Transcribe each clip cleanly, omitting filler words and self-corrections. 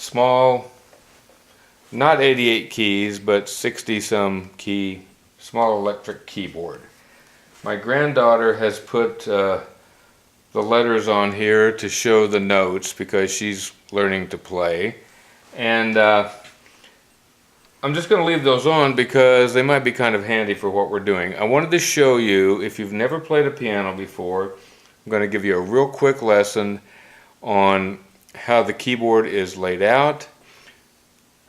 small, not 88 keys, but 60 some key, small electric keyboard. My granddaughter has put the letters on here to show the notes because she's learning to play. And I'm just going to leave those on because they might be kind of handy for what we're doing. I wanted to show you, if you've never played a piano before, I'm going to give you a real quick lesson on how the keyboard is laid out,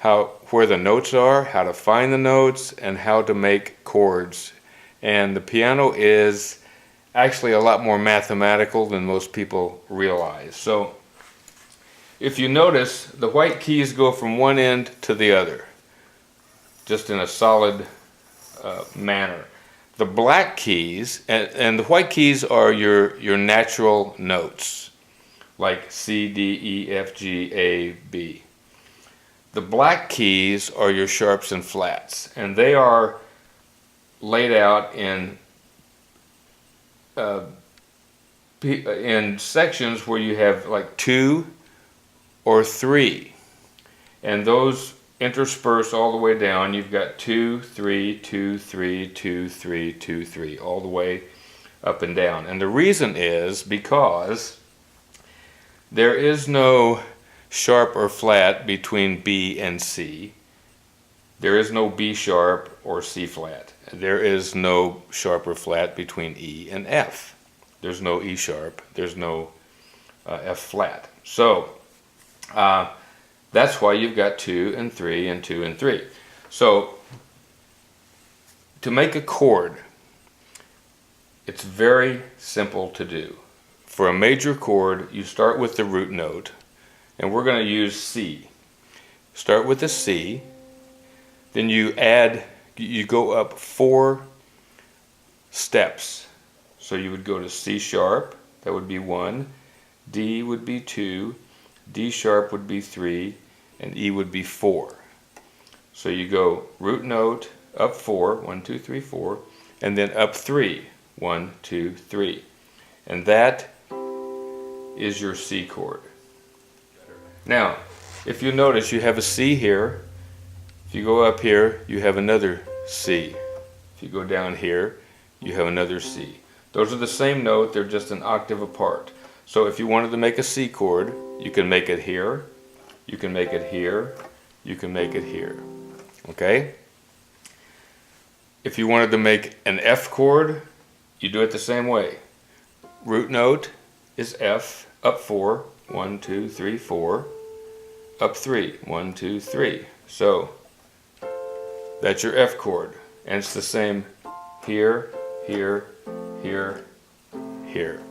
where the notes are, how to find the notes, and how to make chords. And the piano is actually a lot more mathematical than most people realize. So if you notice, the white keys go from one end to the other, just in a solid manner. The black keys, and the white keys are your natural notes, like C, D, E, F, G, A, B. The black keys are your sharps and flats, and they are laid out in sections where you have like 2 or 3, and those intersperse all the way down. You've got 2, 3, 2, 3, 2, 3, 2, 3, all the way up and down. And the reason is because there is no sharp or flat between B and C. There is no B sharp or C flat. There is no sharp or flat between E and F. There's no E sharp. There's no F flat. So that's why you've got 2 and 3 and 2 and 3. So to make a chord, it's very simple to do. For a major chord, you start with the root note, and we're going to use C. Start with the C, then you go up 4 steps. So you would go to C sharp, that would be 1, D would be 2, D sharp would be 3, and E would be 4. So you go root note, up 4, 1, 2, 3, 4, and then up 3, 1, 2, 3. And that is your C chord. Now, if you notice, you have a C here. If you go up here, you have another C. If you go down here, you have another C. Those are the same note, they're just an octave apart. So if you wanted to make a C chord, you can make it here, you can make it here, you can make it here. Okay? If you wanted to make an F chord, you do it the same way. Root note is F, up 4, 1, 2, 3, 4, up 3, 1, 2, 3. So that's your F chord. And it's the same here, here, here, here.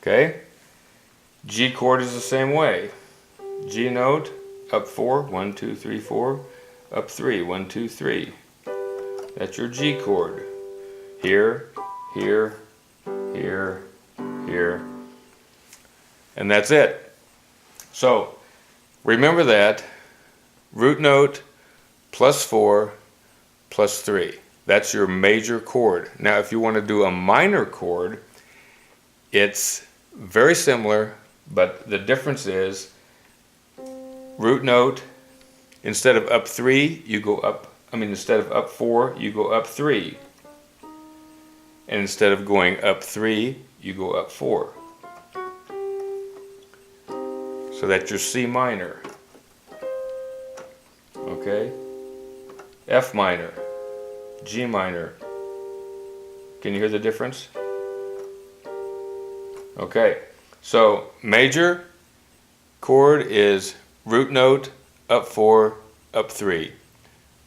Okay? G chord is the same way. G note, up 4, 1, 2, 3, 4, up 3, 1, 2, 3. That's your G chord. Here, here, here, here. And that's it. So, remember that. Root note plus 4 plus 3. That's your major chord. Now, if you want to do a minor chord, it's very similar, but the difference is root note, instead of up 3, you go up, instead of up 4, you go up 3. And instead of going up 3, you go up 4. So that's your C minor. Okay? F minor. G minor. Can you hear the difference? Okay. So major chord is root note, up 4, up 3.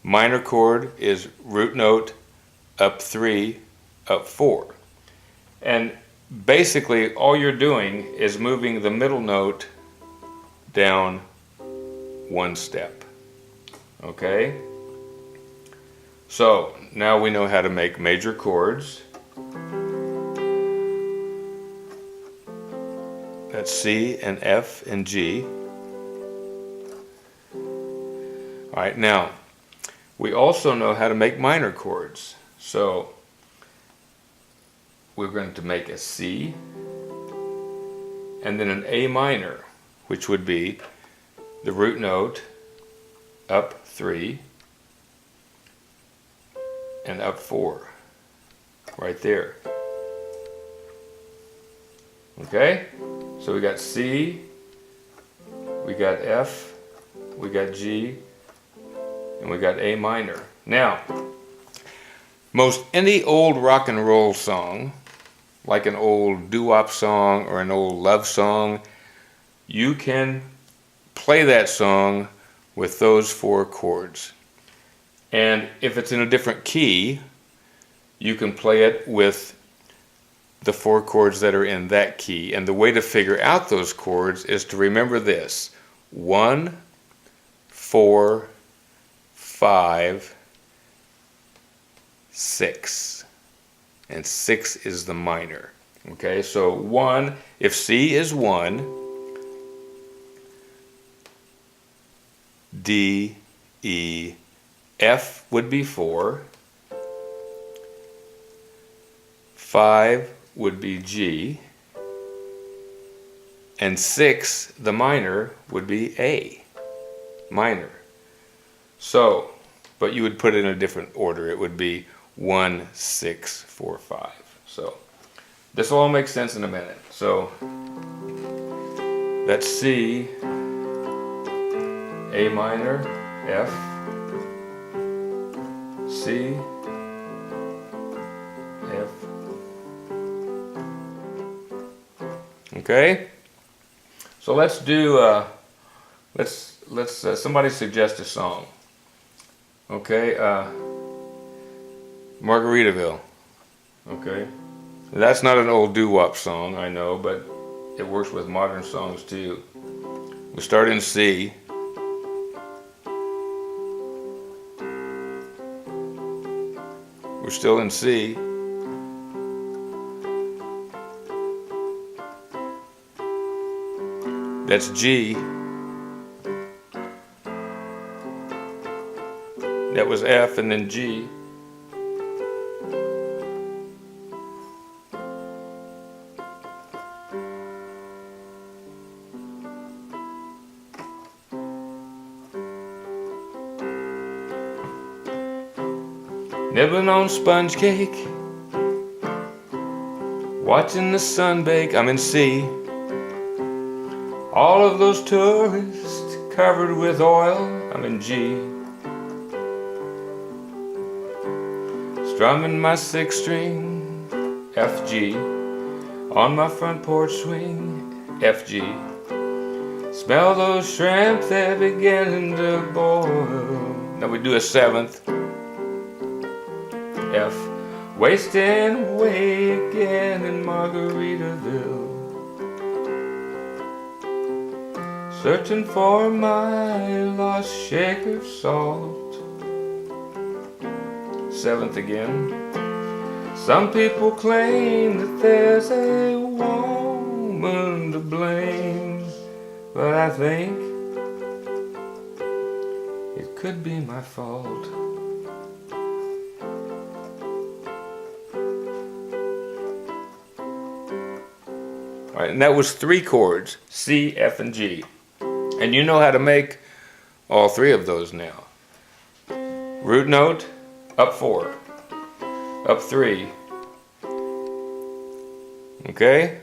Minor chord is root note, up 3, up 4. And basically all you're doing is moving the middle note down 1 step. Okay? So now we know how to make major chords. That's C and F and G. Alright, now we also know how to make minor chords. So we're going to make a C and then an A minor, which would be the root note, up 3, and up 4, right there. Okay? So we got C, we got F, we got G, and we got A minor. Now, most any old rock and roll song, like an old doo-wop song or an old love song, you can play that song with those 4 chords. And if it's in a different key, you can play it with the 4 chords that are in that key. And the way to figure out those chords is to remember this: 1, 4, 5, 6. And 6 is the minor. Okay, so 1, if C is 1, D, E, F would be 4, 5 would be G, and 6, the minor, would be A minor. So, but you would put it in a different order. It would be 1, 6, 4, 5. So this will all make sense in a minute. So that's C, A minor, F, C, F. Okay? So let's do let's somebody suggest a song. Okay? Margaritaville. Okay? That's not an old doo-wop song, I know, but it works with modern songs too. We start in C. We're still in C. That's G. That was F and then G. Nibbling on sponge cake, watching the sun bake. I'm in C. All of those tourists covered with oil. I'm in G. Strumming my 6-string, F, G. On my front porch swing, F, G. Smell those shrimp, they're beginning to boil. Now we do a 7th, F. Wasting away again in Margaritaville. Searching for my lost shaker of salt. 7th again. Some people claim that there's a woman to blame, but I think it could be my fault. All right, and that was 3 chords, C, F, and G. And you know how to make all 3 of those now. Root note, up 4, up 3. Okay?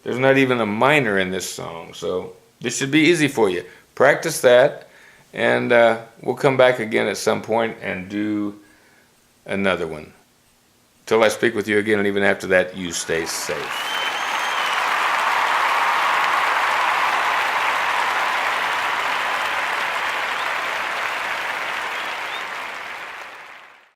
There's not even a minor in this song, so this should be easy for you. Practice that, and we'll come back again at some point and do another one. Till I speak with you again, and even after that, you stay safe.